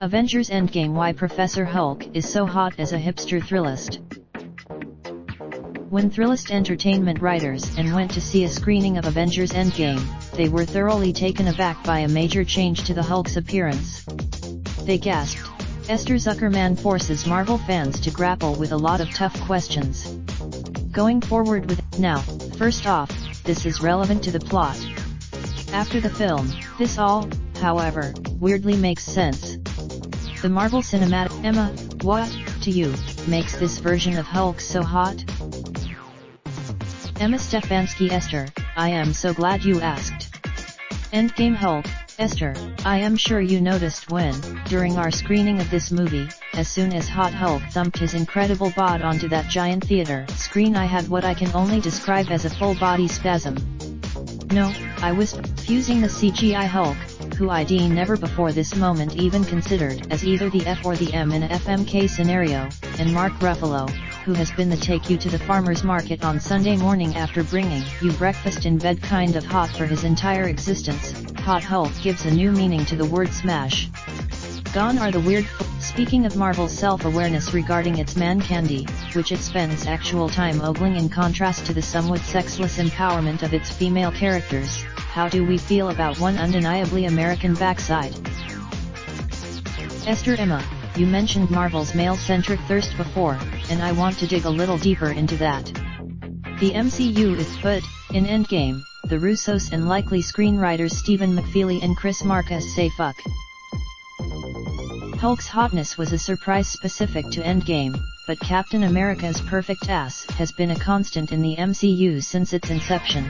Avengers Endgame. Why Professor Hulk is so hot as a hipster thrillist. When Thrillist Entertainment writers and went to see a screening of Avengers Endgame, they were thoroughly taken aback by a major change to the Hulk's appearance. They gasped. Esther Zuckerman forces Marvel fans to grapple with a lot of tough questions. Going forward with, now, first off, this is relevant to the plot. After the film, this all, however, weirdly makes sense. The Marvel Cinematic, Emma, what, to you, makes this version of Hulk so hot? Emma Stefanski. Esther, I am so glad you asked. Endgame Hulk. Esther, I am sure you noticed when, during our screening of this movie, as soon as Hot Hulk thumped his incredible bod onto that giant theater screen, I had what I can only describe as a full-body spasm. No, I was fusing the CGI Hulk, who I'd never before this moment even considered as either the F or the M in a FMK scenario, and Mark Ruffalo, who has been the take you to the farmer's market on Sunday morning after bringing you breakfast in bed kind of hot for his entire existence. Hot Hulk gives a new meaning to the word smash. Gone are the weird. Speaking of Marvel's self-awareness regarding its man candy, which it spends actual time ogling in contrast to the somewhat sexless empowerment of its female characters, how do we feel about one undeniably American backside? Esther. Emma, you mentioned Marvel's male-centric thirst before, and I want to dig a little deeper into that. The MCU is but, in Endgame, the Russos and likely screenwriters Stephen McFeely and Chris Marcus say fuck. Hulk's hotness was a surprise specific to Endgame, but Captain America's perfect ass has been a constant in the MCU since its inception.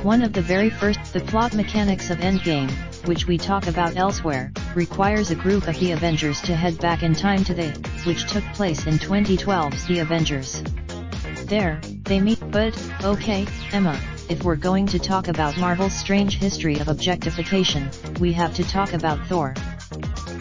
One of the very first, the plot mechanics of Endgame, which we talk about elsewhere, requires a group of the Avengers to head back in time to the, which took place in 2012's The Avengers. There, they meet, but, okay, Emma, if we're going to talk about Marvel's strange history of objectification, we have to talk about Thor.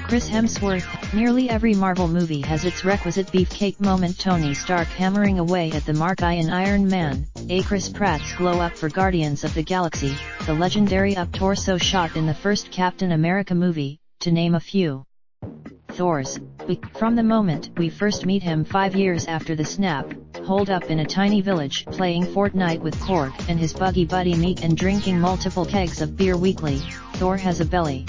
Chris Hemsworth. Nearly every Marvel movie has its requisite beefcake moment. Tony Stark hammering away at the Mark I in Iron Man, a Chris Pratt's glow up for Guardians of the Galaxy, the legendary up-torso shot in the first Captain America movie, to name a few. Thor's, from the moment we first meet him 5 years after the snap, holed up in a tiny village playing Fortnite with Korg and his buggy buddy Meek and drinking multiple kegs of beer weekly, Thor has a belly.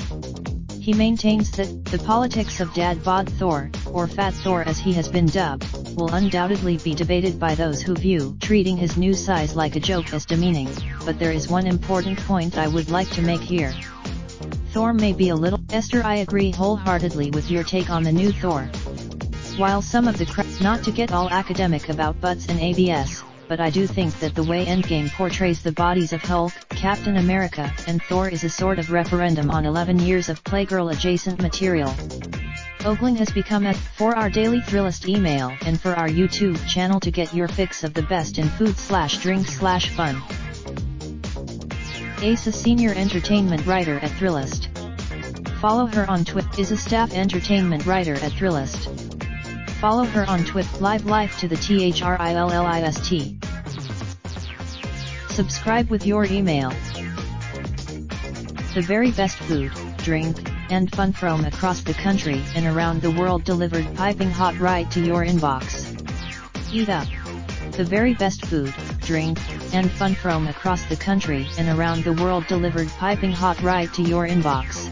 He maintains that, the politics of Dad Bod Thor, or Fat Thor as he has been dubbed, will undoubtedly be debated by those who view treating his new size like a joke as demeaning, but there is one important point I would like to make here. Thor may be a little. Esther, I agree wholeheartedly with your take on the new Thor. While some of the not to get all academic about butts and ABS, but I do think that the way Endgame portrays the bodies of Hulk, Captain America, and Thor is a sort of referendum on 11 years of Playgirl-adjacent material. Ogling has become a, for our daily Thrillist email and for our YouTube channel to get your fix of the best in food/drink/fun. Ace, a senior entertainment writer at Thrillist. Follow her on Twitter. Is a staff entertainment writer at Thrillist. Follow her on Twitter. Live to the THRILLIST. Subscribe with your email. The very best food, drink, and fun from across the country and around the world delivered piping hot right to your inbox. Eat up. The very best food, drink, and fun from across the country and around the world delivered piping hot right to your inbox.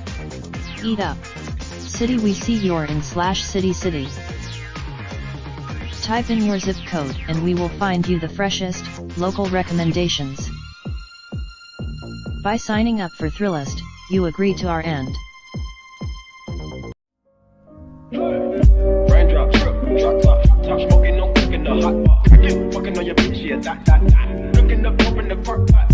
Eat up. City, we see your in/city. Type in your zip code and we will find you the freshest, local recommendations. By signing up for Thrillist, you agree to our end. Raindrop, drop top, smoking, no cooking the hot pot. Fucking on your bitch, yeah, that. Looking up, open the park, pot.